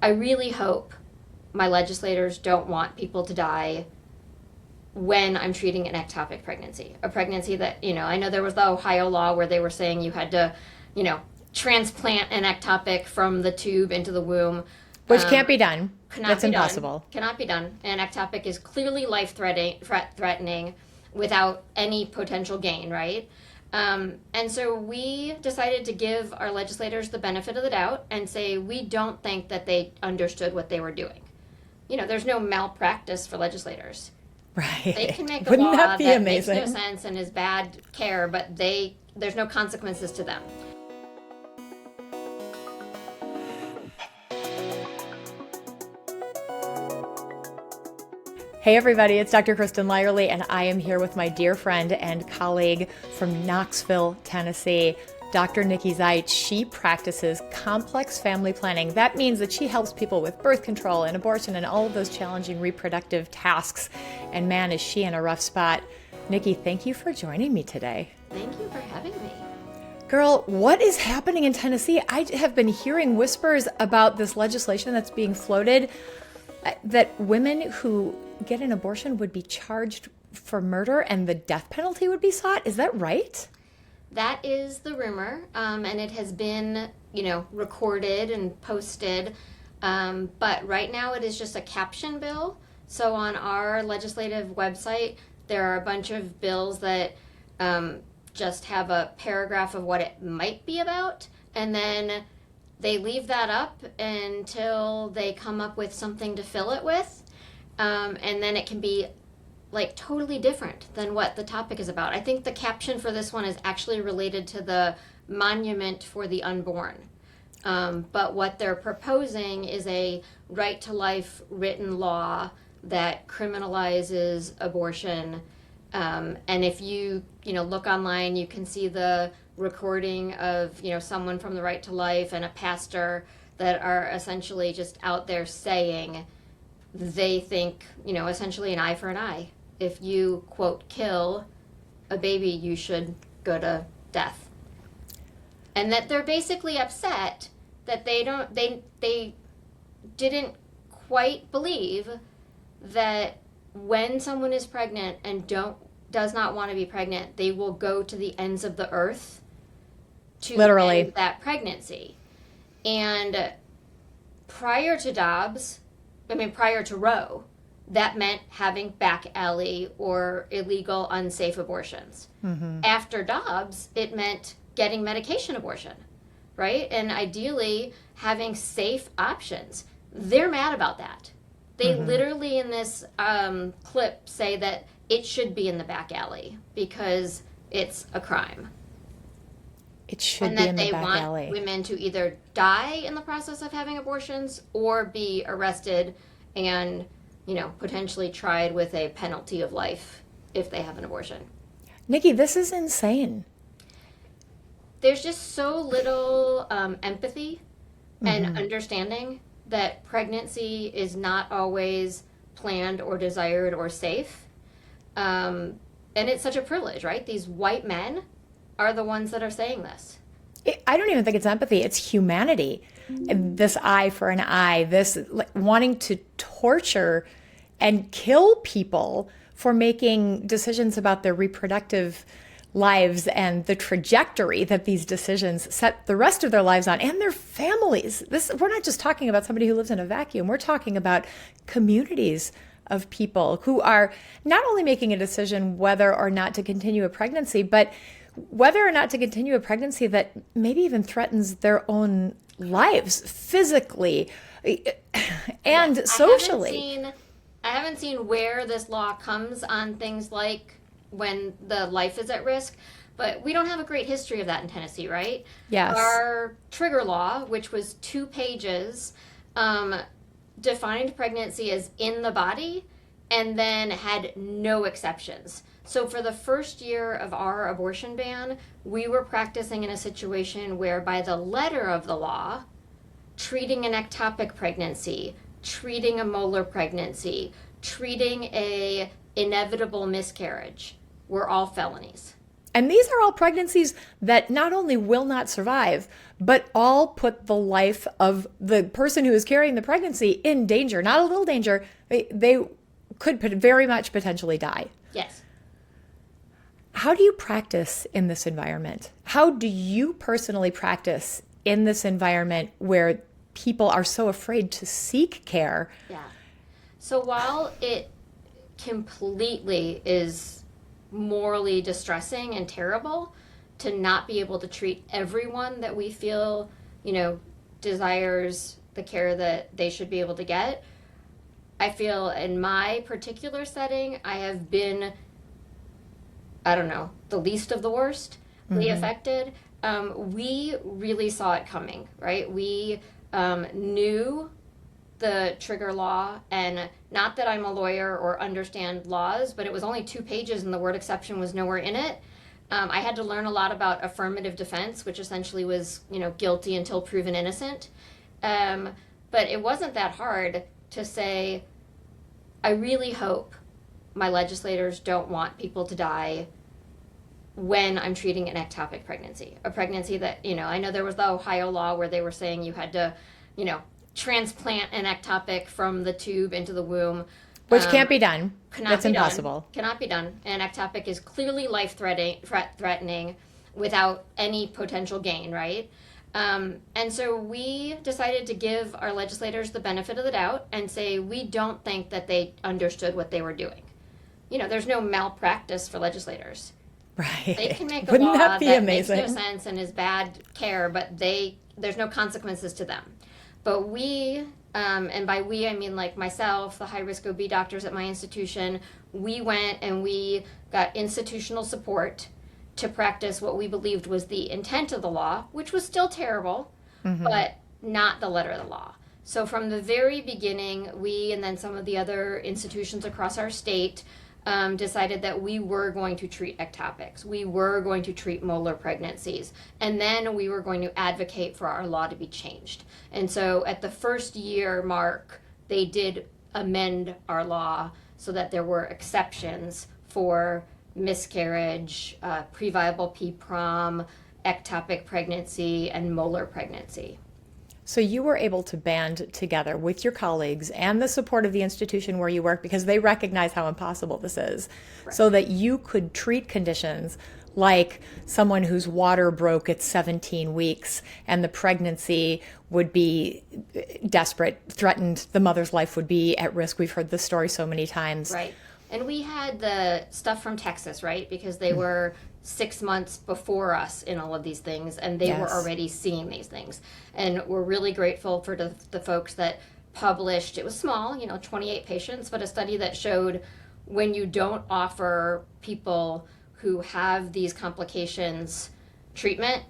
I really hope my legislators don't want people to die when I'm treating an ectopic pregnancy. A pregnancy that, I know there was the Ohio law where they were saying you had to, transplant an ectopic from the tube into the womb. Which can't be done. That's impossible. Cannot be done. An ectopic is clearly life-threatening without any potential gain, right? And so we decided to give our legislators the benefit of the doubt and say we don't think that they understood what they were doing. There's no malpractice for legislators. Right. They can make a Wouldn't law that be amazing? makes no sense and is bad care, but there's no consequences to them. Hey everybody, it's Dr. Kristen Lyerly, and I am here with my dear friend and colleague from Knoxville, Tennessee, Dr. Nikki Zite. She practices complex family planning. That means that she helps people with birth control and abortion and all of those challenging reproductive tasks. And man, is she in a rough spot. Nikki, thank you for joining me today. Thank you for having me. Girl, what is happening in Tennessee? I have been hearing whispers about this legislation that's being floated that women who get an abortion would be charged for murder and the death penalty would be sought. Is that right? That is the rumor, and it has been, recorded and posted. But right now it is just a caption bill. So on our legislative website, there are a bunch of bills that just have a paragraph of what it might be about, and then they leave that up until they come up with something to fill it with. And then it can be like totally different than what the topic is about. I think the caption for this one is actually related to the monument for the unborn. But what they're proposing is a right to life written law that criminalizes abortion. And if you, look online, you can see the recording of, someone from the Right to Life and a pastor that are essentially just out there saying they think, essentially an eye for an eye. If you, quote, kill a baby, you should go to death. And that they're basically upset that they didn't quite believe that when someone is pregnant and does not want to be pregnant, they will go to the ends of the earth to literally end that pregnancy. And prior to Roe, that meant having back alley or illegal, unsafe abortions. Mm-hmm. After Dobbs, it meant getting medication abortion, right? And ideally, having safe options. They're mad about that. They literally, in this clip, say that it should be in the back alley because it's a crime. It should be in the back alley. And that they want women to either die in the process of having abortions or be arrested and, potentially tried with a penalty of life if they have an abortion. Nikki, this is insane. There's just so little empathy and understanding that pregnancy is not always planned or desired or safe. And it's such a privilege, right? These white men are the ones that are saying this. I don't even think it's empathy. It's humanity. This eye for an eye, this wanting to torture and kill people for making decisions about their reproductive lives and the trajectory that these decisions set the rest of their lives on and their families. We're not just talking about somebody who lives in a vacuum. We're talking about communities of people who are not only making a decision whether or not to continue a pregnancy, but whether or not to continue a pregnancy that maybe even threatens their own lives physically and socially. I haven't seen where this law comes on things like when the life is at risk, but we don't have a great history of that in Tennessee, right? Yes. Our trigger law, which was 2 pages, defined pregnancy as in the body and then had no exceptions. So for the first year of our abortion ban, we were practicing in a situation where by the letter of the law, treating an ectopic pregnancy, treating a molar pregnancy, treating a inevitable miscarriage were all felonies. And these are all pregnancies that not only will not survive, but all put the life of the person who is carrying the pregnancy in danger, not a little danger. They could very much potentially die. Yes. How do you practice in this environment? How do you personally practice in this environment where people are so afraid to seek care? Yeah. So while it completely is morally distressing and terrible to not be able to treat everyone that we feel, desires the care that they should be able to get, I feel in my particular setting, I have been, the least of the worst, affected. We really saw it coming, right? We knew the trigger law, and not that I'm a lawyer or understand laws, but it was only 2 pages and the word exception was nowhere in it. I had to learn a lot about affirmative defense, which essentially was, guilty until proven innocent. But it wasn't that hard to say, I really hope my legislators don't want people to die when I'm treating an ectopic pregnancy. A pregnancy that, I know there was the Ohio law where they were saying you had to, transplant an ectopic from the tube into the womb. Which can't be done. That's impossible. Cannot be done. An ectopic is clearly life-threatening without any potential gain, right? And so we decided to give our legislators the benefit of the doubt and say we don't think that they understood what they were doing. There's no malpractice for legislators. Right. They can make a Wouldn't law that be amazing? makes no sense and is bad care, but there's no consequences to them. But we, and by we I mean like myself, the high-risk OB doctors at my institution, we went and we got institutional support to practice what we believed was the intent of the law, which was still terrible, but not the letter of the law. So from the very beginning, we and then some of the other institutions across our state decided that we were going to treat ectopics. We were going to treat molar pregnancies. And then we were going to advocate for our law to be changed. And so at the first year mark, they did amend our law so that there were exceptions for miscarriage, pre-viable PPROM, ectopic pregnancy, and molar pregnancy. So you were able to band together with your colleagues and the support of the institution where you work because they recognize how impossible this is, right, so that you could treat conditions like someone whose water broke at 17 weeks and the pregnancy would be desperate, threatened, the mother's life would be at risk. We've heard this story so many times. Right. And we had the stuff from Texas, right? Because they were 6 months before us in all of these things, and they were already seeing these things. And we're really grateful for the folks that published. It was small, 28 patients, but a study that showed when you don't offer people who have these complications treatment,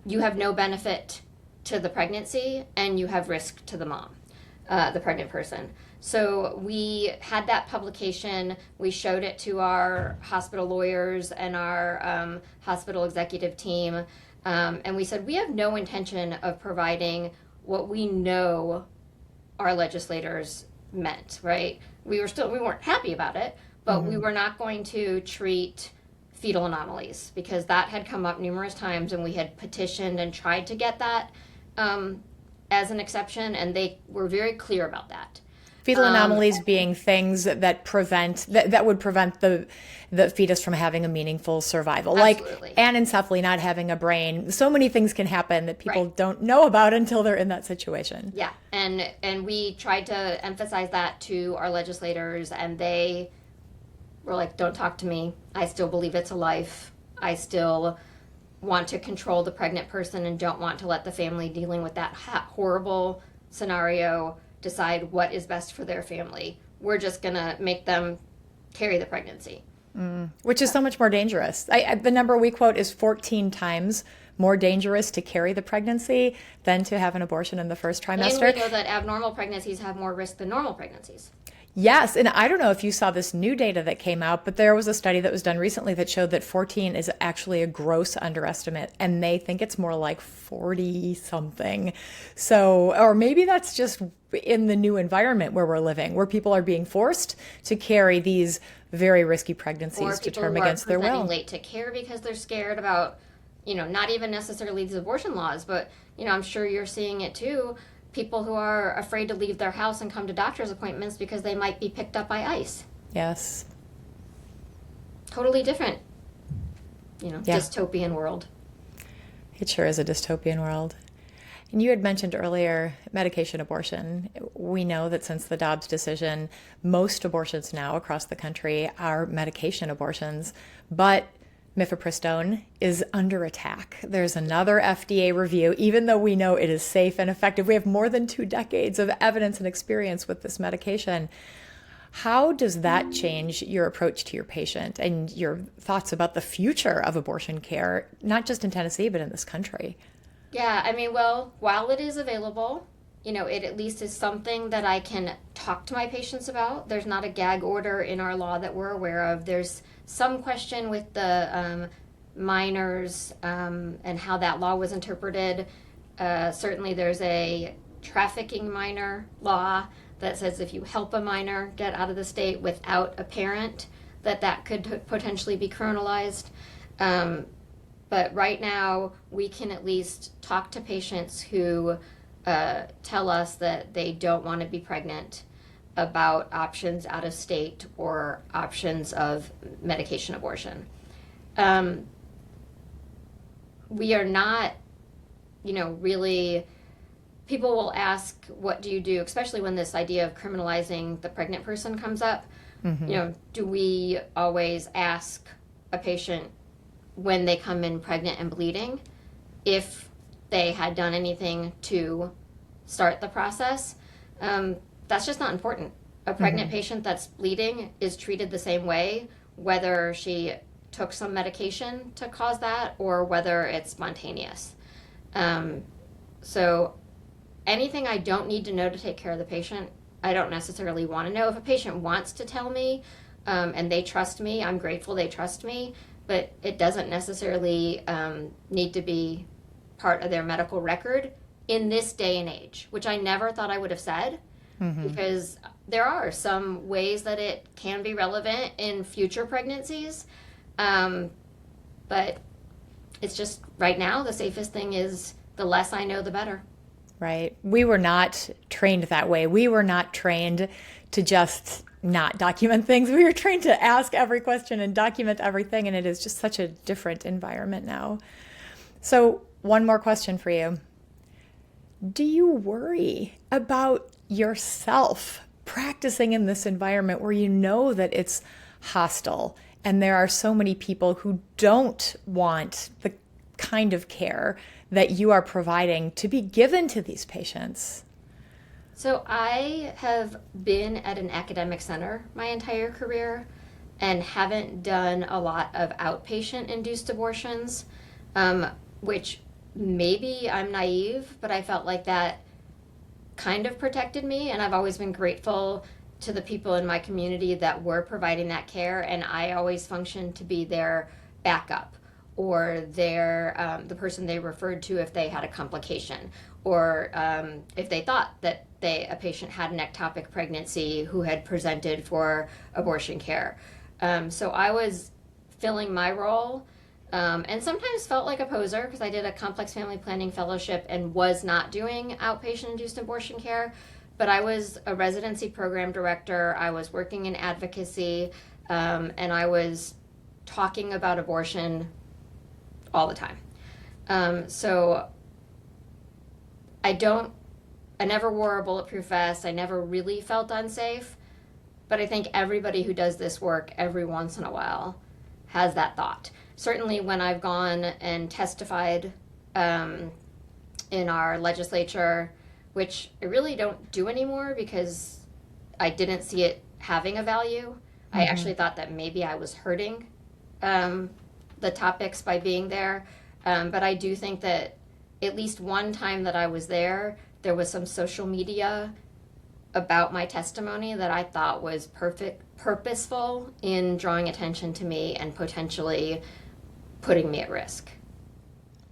you have no benefit to the pregnancy and you have risk to the mom, the pregnant person. So we had that publication, we showed it to our hospital lawyers and our hospital executive team, and we said we have no intention of providing what we know our legislators meant, right? We weren't happy about it, but we were not going to treat fetal anomalies because that had come up numerous times and we had petitioned and tried to get that as an exception, and they were very clear about that. Fetal anomalies being things that would prevent the fetus from having a meaningful survival. Absolutely. Like anencephaly, not having a brain. So many things can happen that people Right. don't know about until they're in that situation. Yeah, and we tried to emphasize that to our legislators, and they were like, don't talk to me. I still believe it's a life. I still want to control the pregnant person and don't want to let the family dealing with that horrible scenario decide what is best for their family. We're just going to make them carry the pregnancy. Which is so much more dangerous. The number we quote is 14 times more dangerous to carry the pregnancy than to have an abortion in the first trimester. And we know that abnormal pregnancies have more risk than normal pregnancies. Yes, and I don't know if you saw this new data that came out, but there was a study that was done recently that showed that 14 is actually a gross underestimate, and they think it's more like 40 something. So, or maybe that's just in the new environment where we're living, where people are being forced to carry these very risky pregnancies to term against their will. Late to care because they're scared about, not even necessarily these abortion laws, but, I'm sure you're seeing it too. People who are afraid to leave their house and come to doctor's appointments because they might be picked up by ICE. Yes. Totally different, dystopian world. It sure is a dystopian world. And you had mentioned earlier medication abortion. We know that since the Dobbs decision, most abortions now across the country are medication abortions, but mifepristone is under attack. There's another FDA review, even though we know it is safe and effective. We have more than 2 decades of evidence and experience with this medication. How does that change your approach to your patient and your thoughts about the future of abortion care, not just in Tennessee, but in this country? Yeah, while it is available, it at least is something that I can talk to my patients about. There's not a gag order in our law that we're aware of. There's some question with the minors and how that law was interpreted. Certainly there's a trafficking minor law that says if you help a minor get out of the state without a parent, that could potentially be criminalized. But right now, we can at least talk to patients who tell us that they don't want to be pregnant about options out of state or options of medication abortion. We are not, really, people will ask, what do you do, especially when this idea of criminalizing the pregnant person comes up. Mm-hmm. Do we always ask a patient when they come in pregnant and bleeding if they had done anything to start the process? That's just not important. A pregnant patient that's bleeding is treated the same way, whether she took some medication to cause that or whether it's spontaneous. So anything I don't need to know to take care of the patient, I don't necessarily want to know. If a patient wants to tell me and they trust me, I'm grateful they trust me, but it doesn't necessarily need to be part of their medical record in this day and age, which I never thought I would have said, because there are some ways that it can be relevant in future pregnancies, but it's just right now the safest thing is the less I know, the better. Right. We were not trained that way. We were not trained to just not document things. We were trained to ask every question and document everything, and it is just such a different environment now. So one more question for you. Do you worry about yourself practicing in this environment where you know that it's hostile and there are so many people who don't want the kind of care that you are providing to be given to these patients? So I have been at an academic center my entire career and haven't done a lot of outpatient-induced abortions, which maybe I'm naive, but I felt like that kind of protected me, and I've always been grateful to the people in my community that were providing that care, and I always functioned to be their backup or their the person they referred to if they had a complication, or if they thought that a patient had an ectopic pregnancy who had presented for abortion care. So I was filling my role, and sometimes felt like a poser because I did a complex family planning fellowship and was not doing outpatient-induced abortion care. But I was a residency program director, I was working in advocacy, and I was talking about abortion all the time. So I never wore a bulletproof vest. I never really felt unsafe. But I think everybody who does this work every once in a while has that thought. Certainly when I've gone and testified in our legislature, which I really don't do anymore because I didn't see it having a value. I actually thought that maybe I was hurting the topics by being there. But I do think that at least one time that I was there was some social media about my testimony that I thought was purposeful in drawing attention to me and potentially putting me at risk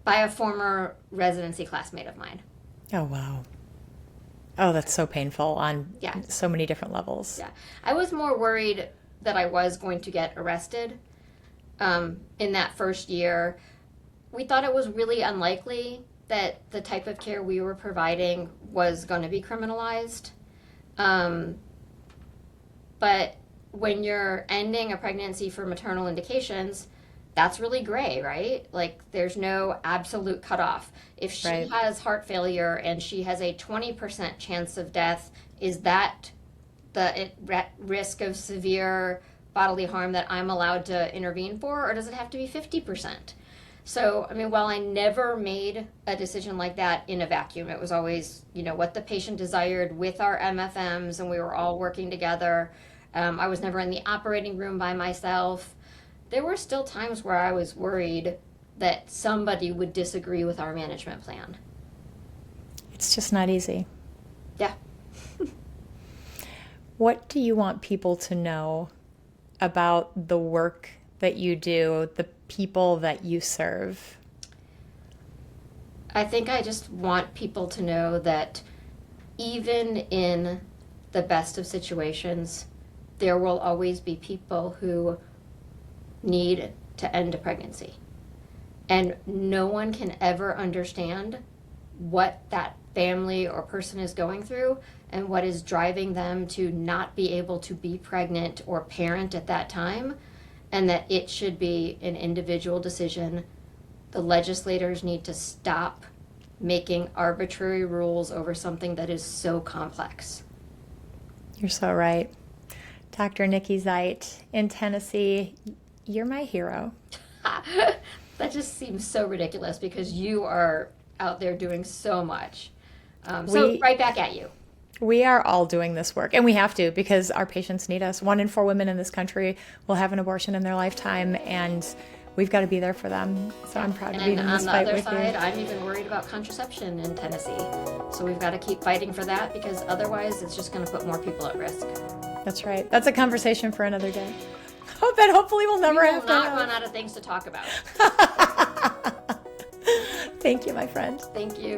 by a former residency classmate of mine. Oh, wow. Oh, that's so painful on Yeah. so many different levels. Yeah. I was more worried that I was going to get arrested in that first year. We thought it was really unlikely that the type of care we were providing was going to be criminalized. But when you're ending a pregnancy for maternal indications, that's really gray, right? Like, there's no absolute cutoff. If she Right. has heart failure and she has a 20% chance of death, is that the risk of severe bodily harm that I'm allowed to intervene for, or does it have to be 50%? So, I mean, while I never made a decision like that in a vacuum, it was always, what the patient desired with our MFMs, and we were all working together. I was never in the operating room by myself. There were still times where I was worried that somebody would disagree with our management plan. It's just not easy. Yeah. What do you want people to know about the work that you do, the people that you serve? I think I just want people to know that even in the best of situations, there will always be people who need to end a pregnancy. And no one can ever understand what that family or person is going through and what is driving them to not be able to be pregnant or parent at that time, and that it should be an individual decision. The legislators need to stop making arbitrary rules over something that is so complex. You're so right. Dr. Nikki Zite in Tennessee, you're my hero. That just seems so ridiculous because you are out there doing so much. So right back at you. We are all doing this work, and we have to because our patients need us. 1 in 4 women in this country will have an abortion in their lifetime, and we've got to be there for them. So I'm proud to be in this fight with you. And on the other side, I'm even worried about contraception in Tennessee. So we've got to keep fighting for that because otherwise it's just going to put more people at risk. That's right. That's a conversation for another day. Oh, that hopefully we'll never have to have. We will not run out of things to talk about. Thank you, my friend. Thank you.